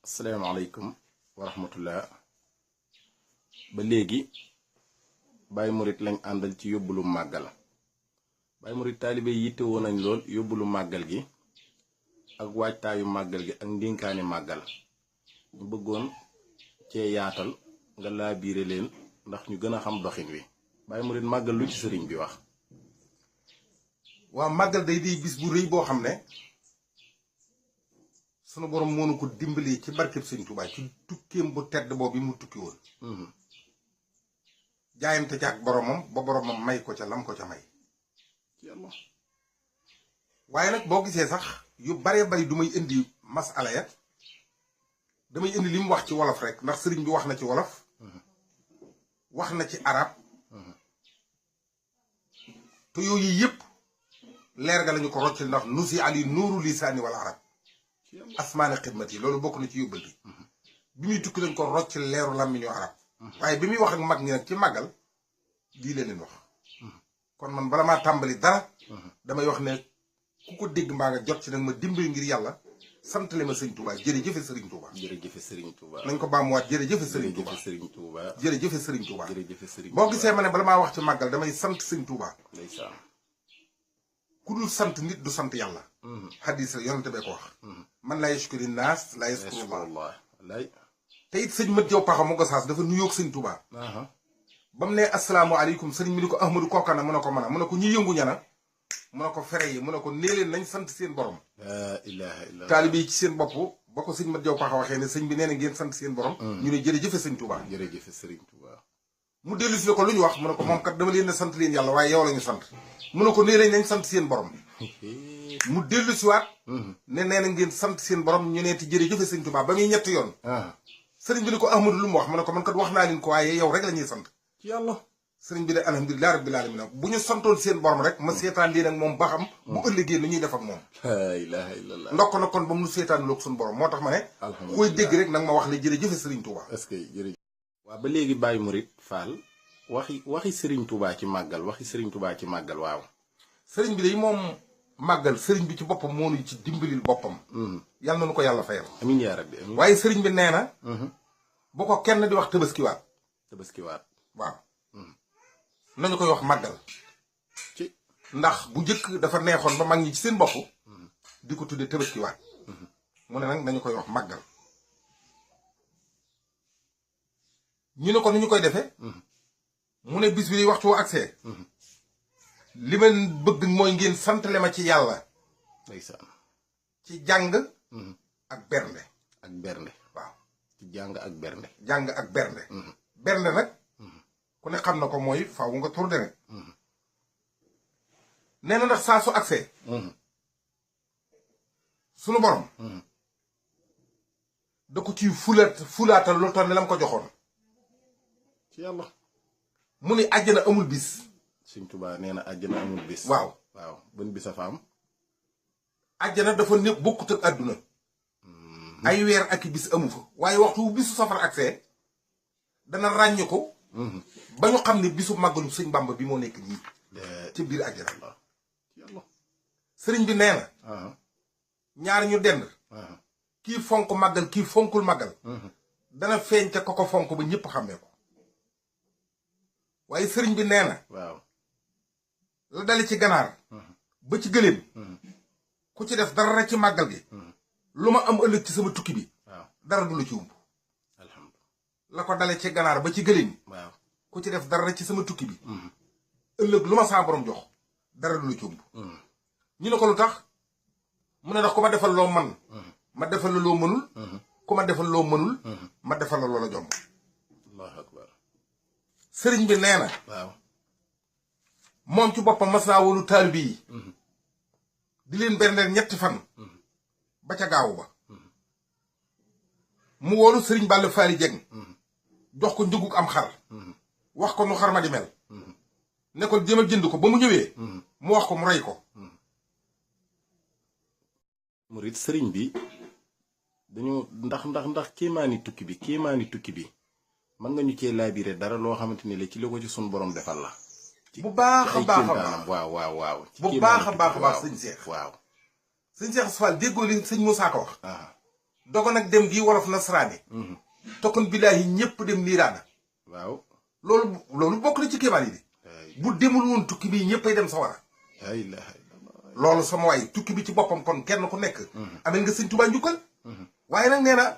asalaamaaleykum wa rahmatullah ba léegi Baye Mouride lañ àndal ci yóbbulu màggal Baye Mouride taalibe yitte woon nañ lool yóbbulu màggal gi ak waajtaayu màggal gi ak ndénkaani màggal ñu bëggoon cee yaatal nga laa biire leen ndax ñu gën a xam doxin wi Baye Mouride màggal lu ci sëriñ bi wax. waaw màggal day di bis bu rëy boo xam ne sunu borom moo nu ko dimbali ci barkeb sëñ Tuubaa ci tukkeem bu tedd boobu bi mu tukki woon. jaayante ca ak boromam ba boromam may ko ca lam ko ca may. waaye nag boo gisee sax yu baree bari du may indi masala ya damay indi li mu wax ci wolof rek ndax sëriñ bi wax na ci wolof. wax na ci arab. te yooyu yëpp leer ga lañu ko roccal ndax nusi ali nuuru lisaani wala arab asmaani xidmat yi loolu bokk na ci yóbbal bi muy tukki lañ ko roccal leeru làmmiñu arab waaye bi muy wax ak mag ñi nag ci màggal lii la leen wax kon man bala maa tàmbali dara damay wax ne ku ko dégg mbaa nga jot ci nag ma dimbali ngir yàlla santale ma sëriñ Touba jërëjëfe sëriñ Touba. jërëjëfe sëriñ Touba. nañ ko baamuwaat jërëjëfe sëriñ Touba. jërëjëfe sëriñ Touba. jërëjëfe sëriñ boo gisee ma ne bala maa wax ci màggal damay sant sëriñ Touba. ndeysaan. ku dul sant nit du sant yàlla. xadis la yonente bee ko wax. man laa yashkuri naas laa yashkurullah. te it sëñ Mat Jaw Paxa mu Gosaas dafa nuyoog sëñ Touba. ba mu ne asalaamaaleykum sëriñ mi ni ko Ahmadou kookana mu ne ko mën a mu ne ko ñi yëngu ñana mu ne ko fere yi mu ne ko nee leen nañ sant seen borom. laa ilaaha illallah. taalibe yi ci seen bopp ba ko sëñ Mat Jaw Paxa waxee ne sëñ bi nee na ngeen sant seen borom. ñu ne jërëjëfe sëñ Touba. jërëjëfe sëriñ Touba. mu dellu si la ko lu ñu wax mu ne ko moom kat dama leen ne sant leen yàlla waaye yow la ñu sant mu ne ko nee nañ sant seen borom. mu dellu si waat. ne nee na ngeen sant seen borom ñu neeti jërëjëfe sëñ Touba ba muy ñetti yoon. sëriñ bi ne ko Ahmadou lu mu wax mu ne ko man kat wax naa leen ko waaye yow rek la ñuy sant. ci yàlla. sëriñ bi ne alhamdulilah rabbil alamin bu ñu santoon seen borom rek ma seetaan lii nag moom ba xam. bu ëllëgee nu ñuy def ak moom. laa ilaaha illallah. ndokk na kon ba mu seetaan loog suñu borom moo tax ma ne. alhamdulilah koy dégg rek nag ma wax la jërëjëfe sëriñ Touba. est-ce que jërëjëf. waaw ba léegi Baye Mouride Fall waxi sëriñ Touba ci màggal waxi sëriñ Touba ci màggal waaw. sëriñ bi de moom màggal sëriñ bi ci boppam moo ñu ci dimbalil boppam. yàlla na nu ko yàlla fayal. amiin yaa rabbi amiin. waaye sëriñ bi nee na. bu ko kenn di wax tëbaskiwaat. tëbaskiwaat. waaw. nañu koy wax màggal. ci ndax bu njëkk dafa neexoon ba mag ñi ci seen bopp. di ko tuddee tëbaskiwaat. mu ne nag nañu koy wax màggal. ñu ne ko ni ñu koy defee. mu ne bis bi waxtu woo agsee. li ma bëgg mooy ngeen santale ma ci yàlla. ndeysaan. ci jàng. ak bernde. ak bernde. waaw ci jàng ak bernde. jàng ak bernde. bernde nag. ku ne xam na ko mooy faaw nga tur deret. nee na ndax saa su agsee. sunu borom. da ko ciy fulaatal lu toll ne la mu ko joxoon. ci yàlla. mu ni àjjana amul bis. Sëñ Tuubaa nee na àjjana amul bis. waaw waaw ban bis a fa am. àjjana dafa ne bokkut ak àdduna. ay weer ak i bis amu fa. waaye waxtu bu bisu safara agsee dana ràññ ko. ba ñu xam ne bisu màggalu sëñ Bàmba bi moo nekk nii. ci biir àjjana. sëriñ bi nee na. ñaar ñu dend. kii fonk màggal kii fonkul màggal. dana feeñ ca ko fonk ba ñëpp xàmmee ko. waaye sëriñ bi nee na. waaw. la dale ci ganaar. ba ci gëléem. ku ci def dara ci màggal gi. lu ma am ëllëg ci sama tukki bi. dara du la ci umb. la ko dale ci ganaar ba ci gëléem. waaw ku ci def dara ci sama tukki bi. ëllëg lu ma saa borom jox dara du la ci umb. ñu ne ko lu tax mu ne ndax ku ma defal loo man ma defal la loo mënul. ku ma defal loo mënul. ma defal la loola jomb. allahu akbar. sëriñ bi nee na. waaw. moom ci boppam mas naa wóolu taalibe yi. di leen berndeel ñetti fan. ba ca gaawu ba. mu wóolu sëriñ Balla Faali Jeng jox ko njëgug am xar. wax ko nu xar ma di mel. ne ko jëmal jënd ko ba mu ñëwee. mu wax ko mu rey ko. Murit sëriñ bi dañu ndax kéemaani tukki bi mën nga ñu cee laabire dara loo xamante ni la ci la ko ci sun borom defal la. bu baax a baax a baax waaw. bu baax a baax sëñ Seex. waaw. sëñ Seex Fall déggoo li sëñ Moussa ko wax. dogo nag dem gi wolof nasaraani te kon billaahi ñëpp dem niiraana waaw loolu bokk na ci kéemaan yi di bu demul woon tukki bi ñëppay dem sawara la ilaha illallah loolu sama waay tukki bi ci boppam kon kenn ku nekk amel nga sëñ Tuubaa njukkal waaye nag nee na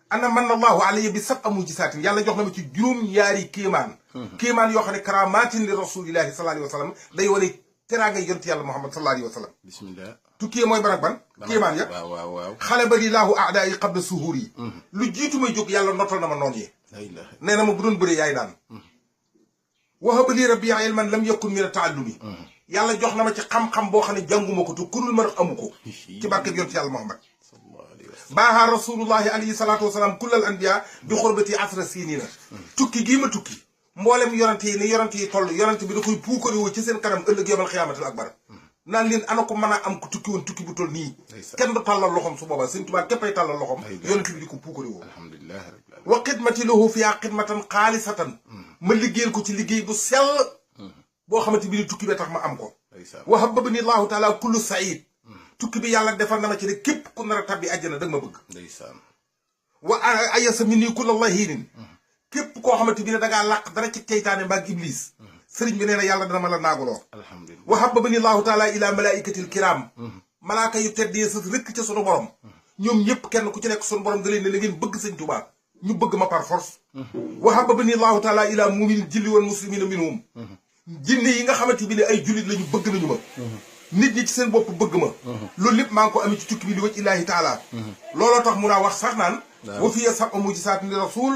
ana man allahu alayya bi sab amu ci saatin yàlla jox na ma ci juróom-ñaari kéemaan yoo xam ne karamaatin li rasulillahi sallallahu alayhi wa sallam day wane teraanga yonent yàlla muhammad sallallahu alayhi wa sallam bismillah tukkiyee mooy ban ak ban kéemaan ya waaw xale ba lilaahu aada yi qabla suhuur yi lu jiitu may jóg yàlla nottal na ma noon yi nee na ma bu doon bëree yaay daan wahaba li rabbi ilman lam yakun min taallumi yàlla jox na ma ci xam-xam boo xam ne jànguma ko te kurul mën a amu ko ci barkeb yonent yàlla muhammad baaha rasulullahi alayhi salaatu wasalaam kullal anbiya bi xurbati asra sinina tukki gii ma tukki mboolem yonent yi ni yonent yi toll yonent bi da koy puukarewoo ci seen kanam ëllëg yawmal xiyaamatil akbar naan leen ana ko mën a am ku tukki woon tukki bu toll nii kenn du tàllal loxom su boobaa sëñ Tuubaa képpay tàllal loxom yonent bi di ko puukarewoo alhamdulilah wa xidmati lahu fiha xidmatan xaalisatan ma liggéeyal ko ci liggéey bu sell boo xamante bi ni tukki bi tax ma am ko wa hababani llahu taala kullu saïd tukki bi yàlla defal na ma ci ne képp ku nar a tabbi àjjana da nga ma bëgg ndeysaan wa ayasa min nii kulla lahiinin képp koo xamante bi ne dangaa làq dara ci teytaane mbaag iblis sëriñ bi nee na yàlla dana ma la naaguloo alhamdulilah wa hababani llahu taala ila malaikatil kiram malaaka yu tedd yi sës rëkk ca sunu borom ñoom ñëpp kenn ku ci nekk sunu borom da leen ne na ngeen bëgg sëñ Tuubaa ñu bëgg ma par force wa hababani llahu taala ila muminil jilli wal muslimina minhum jinne yi nga xamante bi ne ay jullit lañu bëgg nañu ma nit ñi ci seen bopp bëgg ma loolu lépp maa ngi ko amee ci tukki bi li wëcc illaahi taala looloo tax mun a wax sax naan wa fiya sab a mujisaatin li rasul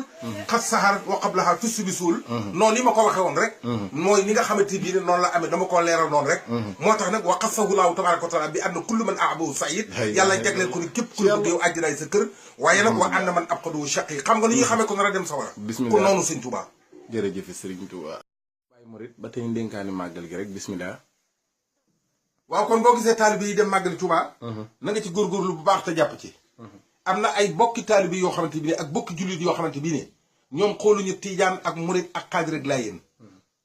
xat saharat wa qablaha fis bi suul noonu yi ma ko waxee woon rek mooy ni nga xamante bii ne noonu la amee dama koo leeral noonu rek moo tax nag wa xasahu laahu tabaraka wa taala bi anna kullu man a'bahu sayid yàlla jagleel ko ni képp ku la bëgg yow àjjanaay sa kër waaye nag wa anna man abqadu shaqi xam nga ni ñuy xamee ko nar a dem sawara kon noonu sëñ Tuubaa jërëjëf sëriñ Tuubaa Baye Mouride ba tey ndénkaani màggal gi rek bismillah waaw kon boo gisee taalibe yi dem màggali Tuubaa na nga ci góorgóorlu bu baax te jàpp ci am na ay bokki taalibe yoo xamante bi ne ak bokki jullit yoo xamante bi ne ñoom xooluñu tiijaan ak murit ak xaadir ak laayeen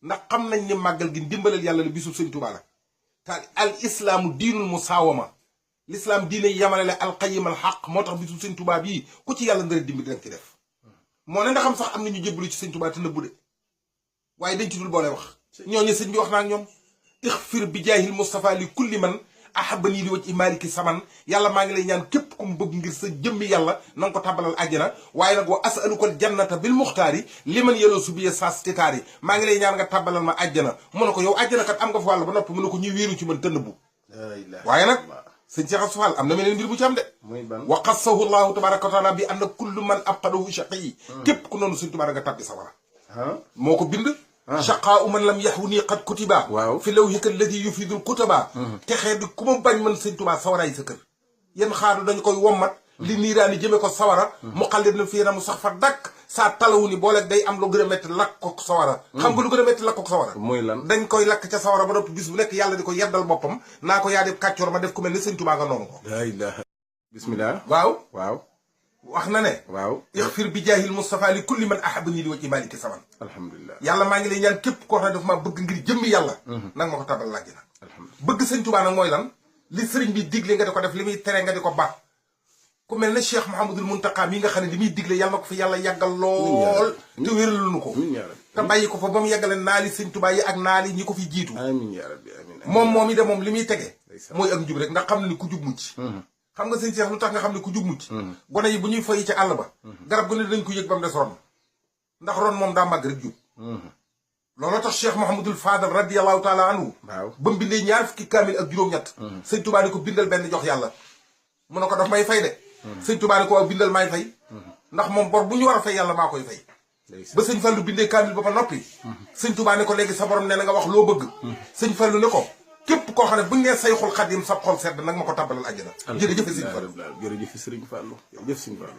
ndax xam nañ ne màggal gi ndimbalal yàlla la bisul sëñ Tuubaa la te al islaamu diinul musaawama l'islaam diine yamale la alqayim al xaq moo tax bisul sëñ Tuubaa bii ku ci yàlla ndara dimbi dina ci def moo ne nga xam sax am na ñu jébbalu ci sëñ Tuubaa te nëbbu de waaye dañ ci dul boole wax ñooñu sëñ bi wax naa ak ñoom ixfir bi jaahil Mustafa li kulli man ahabani li wajhi maliki saman yàlla maa ngi lay ñaan képp ku mu bëgg ngir sa jëmmi yàlla na nga ko tàbbalal àjjana waaye nag wa asaluka jannata bil muxtaari liman yeloo subiye saas titaari maa ngi lay ñaan nga tàbbalal ma àjjana mu ne ko yow àjjana kat am nga fa wàll ba noppi mu ne ko ñuy wéeru ci man tënn bu waaye nag sëñ Cheikh Astou Fall am na meneen mbir bu ci am de wa xassahu llahu tabaraka wa taala bi anna kullu man abqadahu shaqi képp ku noonu sëñ Tuubaa nga tàbbi sawara moo ko bind shaqaa man lam yaxwu nii qad kutiba fi lawhika alladi yufidul kutaba texee di ku ma bañ man sëñ Tuubaa sawaraay sa kër yéen xaadu dañu koy wommat li niiraani jëme ko sawara mu xallit na fii na mu sax fa dakk saa talawu ni booleeg day am lu gën a métti lakk ko sawara xam nga lu gën a métti lakk ko sawara mooy lan dañ koy lakk ca sawara ba noppi bis bu nekk yàlla di ko yeddal boppam naa ko yaa def kàccoor ma def ku mel ni sëñ Tuubaa nga noonu ko la ilaha bismillah waaw wax na ne waaw ixfir bi jaahil Mustafa li kulli man ahabani li wajhi maliki saman alhamdulilah yàlla maa ngi lay ñaan képp koo xam ne dafa maa bëgg ngir jëmmi yàlla nag ma ko tabal laaj na bëgg sëñ Tuubaa nag mooy lan li sëriñ bi digle nga di ko def li muy tere nga di ko ba ku mel ne Cheikh Mouhamadul Muntaqa mi nga xam ne li muy digle yàlla na ko fi yàlla yàggal lool te wéraluñu ko te bàyyi ko fa ba mu yàggale naali sëñ Tuubaa yi ak naali ñi ko fi jiitu amiin yaa rabbi amiin moom yi de moom li muy tege mooy ak njub rek ndax xam ne ni ku jub mucc xam nga sëñ Cheikh lu tax nga xam ne ku jub mucc gone yi bu ñuy foyi ci àll ba garab gu ne dañ ko yëg ba mu des ron ndax ron moom daa màgg rek jub looloo tax Cheikh Mouhamadul Fadal radiyallahu taala anhu ba mu bindee ñaar fukki kaamil ak juróom-ñett sëñ Tuubaa ni ko bindal benn jox yàlla mu ne ko daf may fay de sëñ Tuubaa ni ko waaw bindal maay fay ndax moom bor bu ñu war a fay yàlla maa koy fay ba sëñ Fallu bindee kaamil ba ba noppi sëñ Tuubaa ni ko léegi sa borom ne na nga wax loo bëgg sëñ Fallu ne ko képp koo xam ne buñ nee sayxul xadim sab xol sedd nag ma ko tàbbalal àjjana jërëjëf sëñ Fallu jërëjëf sëriñ Fallu jërëjëf sëriñ Fallu